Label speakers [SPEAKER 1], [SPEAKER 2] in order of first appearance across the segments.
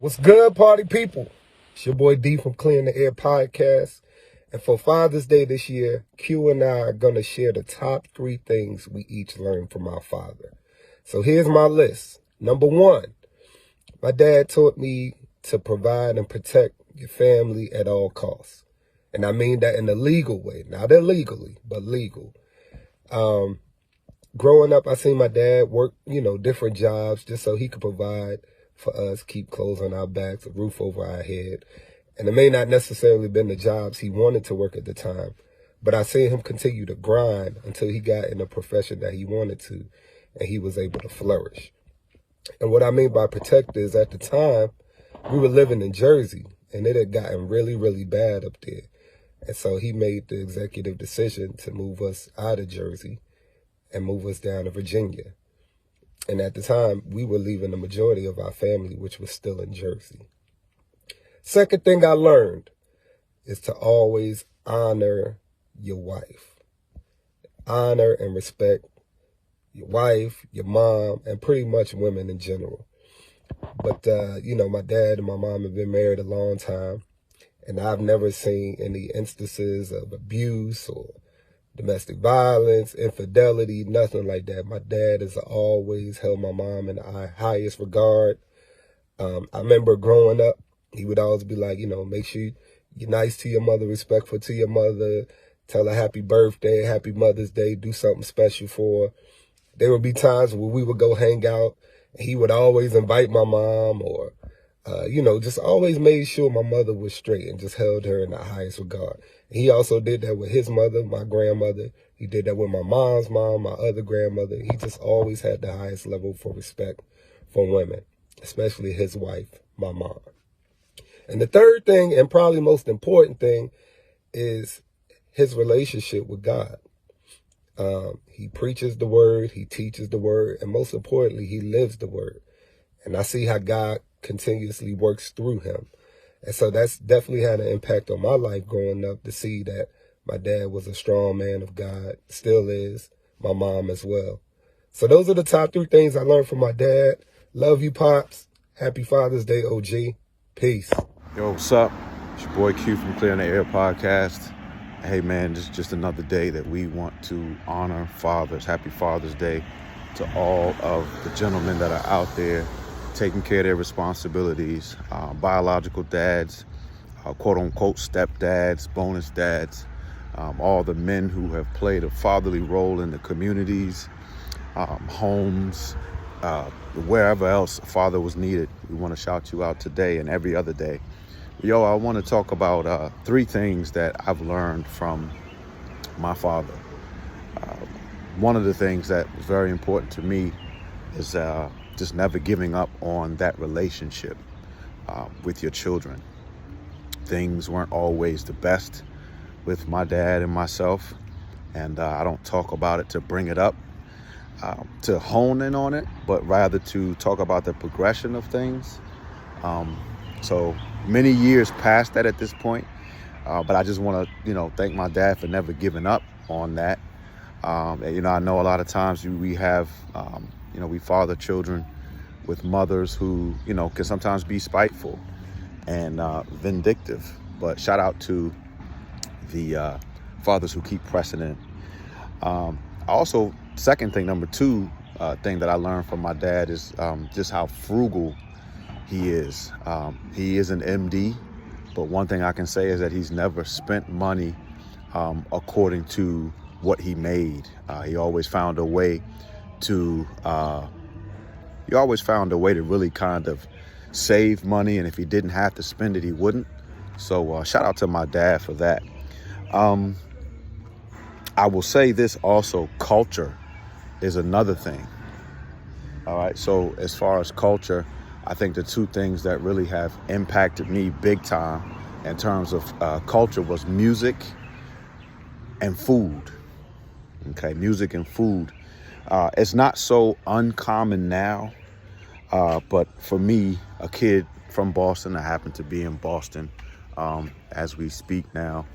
[SPEAKER 1] What's good, party people? It's your boy D from Clearing the Air Podcast. And for Father's Day this year, Q and I are going to share the top 3 things we each learned from our father. So here's my list. Number 1, my dad taught me to provide and protect your family at all costs. And I mean that in a legal way, not illegally, but legal. Growing up, I seen my dad work, different jobs just so he could provide for us, keep clothes on our backs, a roof over our head. And it may not necessarily been the jobs he wanted to work at the time, but I seen him continue to grind until he got in a profession that he wanted to, and he was able to flourish. And what I mean by protect is at the time, we were living in Jersey, and it had gotten really, really bad up there. And so he made the executive decision to move us out of Jersey and move us down to Virginia. And at the time, we were leaving the majority of our family, which was still in Jersey. Second thing I learned is to always honor your wife. Honor and respect your wife, your mom, and pretty much women in general. But, my dad and my mom have been married a long time, and I've never seen any instances of abuse or domestic violence, infidelity, nothing like that. My dad has always held my mom in the highest regard. I remember growing up, he would always be like, make sure you're nice to your mother, respectful to your mother, tell her happy birthday, happy Mother's Day, do something special for her. There would be times where we would go hang out, and he would always invite my mom or, just always made sure my mother was straight and just held her in the highest regard. He also did that with his mother, my grandmother. He did that with my mom's mom, my other grandmother. He just always had the highest level for respect for women, especially his wife, my mom. And the third thing, and probably most important thing, is his relationship with God. He preaches the word, he teaches the word, and most importantly, he lives the word. And I see how God continuously works through him. And so that's definitely had an impact on my life growing up, to see that my dad was a strong man of God, still is, my mom as well. So those are the top 3 things I learned from my dad. Love you, Pops. Happy Father's Day, OG. Peace.
[SPEAKER 2] Yo, what's up? It's your boy Q from Clearing the Air Podcast. Hey man, this is just another day that we want to honor fathers. Happy Father's Day to all of the gentlemen that are out there taking care of their responsibilities, biological dads, quote-unquote stepdads, bonus dads, all the men who have played a fatherly role in the communities, homes, wherever else a father was needed. We want to shout you out today and every other day. Yo, I want to talk about 3 things that I've learned from my father. One of the things that was very important to me is just never giving up on that relationship with your children. Things weren't always the best with my dad and myself, and I don't talk about it to bring it up, to hone in on it, but rather to talk about the progression of things. So many years past that at this point, but I just want to, thank my dad for never giving up on that. And, I know a lot of times we have, we father children with mothers who, can sometimes be spiteful and vindictive. But shout out to the fathers who keep pressing in. Also, second thing, number 2 thing that I learned from my dad is just how frugal he is. He is an MD, but one thing I can say is that he's never spent money according to what he made. He always found a way to really kind of save money, and if he didn't have to spend it, he wouldn't. So shout out to my dad for that. I will say this also, culture is another thing. All right, so as far as culture, I think the 2 things that really have impacted me big time in terms of culture was music and food. Okay, music and food. It's not so uncommon now, but for me, a kid from Boston, I happen to be in Boston as we speak now.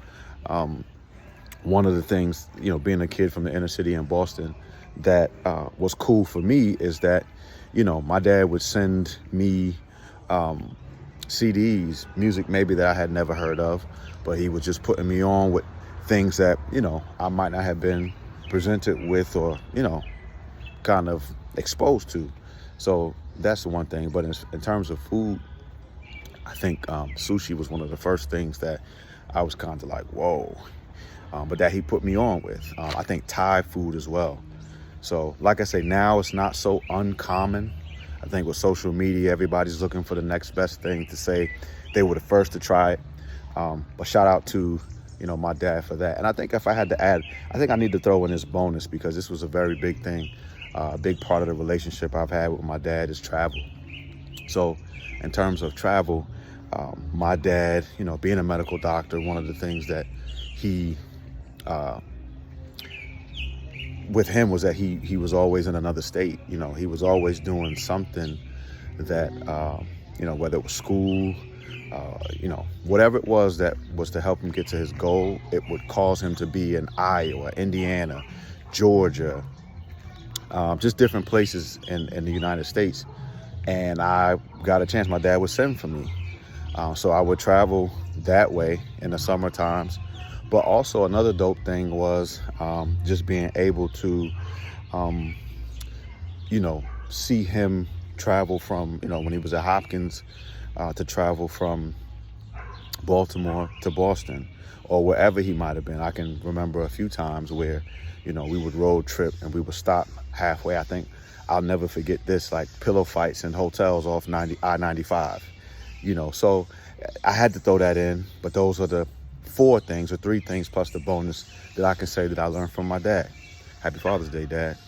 [SPEAKER 2] One of the things, being a kid from the inner city in Boston that was cool for me is that, my dad would send me CDs, music maybe that I had never heard of, but he was just putting me on with things that, I might not have been presented with or, kind of exposed to. So that's the one thing. But in terms of food, I think sushi was one of the first things that I was kind of like, whoa. But that he put me on with. I think Thai food as well. So like I say, now it's not so uncommon. I think with social media, everybody's looking for the next best thing to say they were the first to try it. But shout out to, my dad for that. And I think if I had to add, I think I need to throw in this bonus because this was a very big thing. A big part of the relationship I've had with my dad is travel. So in terms of travel, my dad, being a medical doctor, one of the things that he, with him was that he was always in another state. He was always doing something that, whether it was school, whatever it was that was to help him get to his goal, it would cause him to be in Iowa, Indiana, Georgia, just different places in the United States. And I got a chance, my dad would send for me. So I would travel that way in the summer times. But also another dope thing was just being able to, see him travel from, when he was at Hopkins, to travel from Baltimore to Boston or wherever he might have been. I can remember a few times where, we would road trip and we would stop halfway. I think I'll never forget this, like pillow fights in hotels off I-95, so I had to throw that in. But those are the 4 things or 3 things plus the bonus that I can say that I learned from my dad. Happy Father's Day, Dad.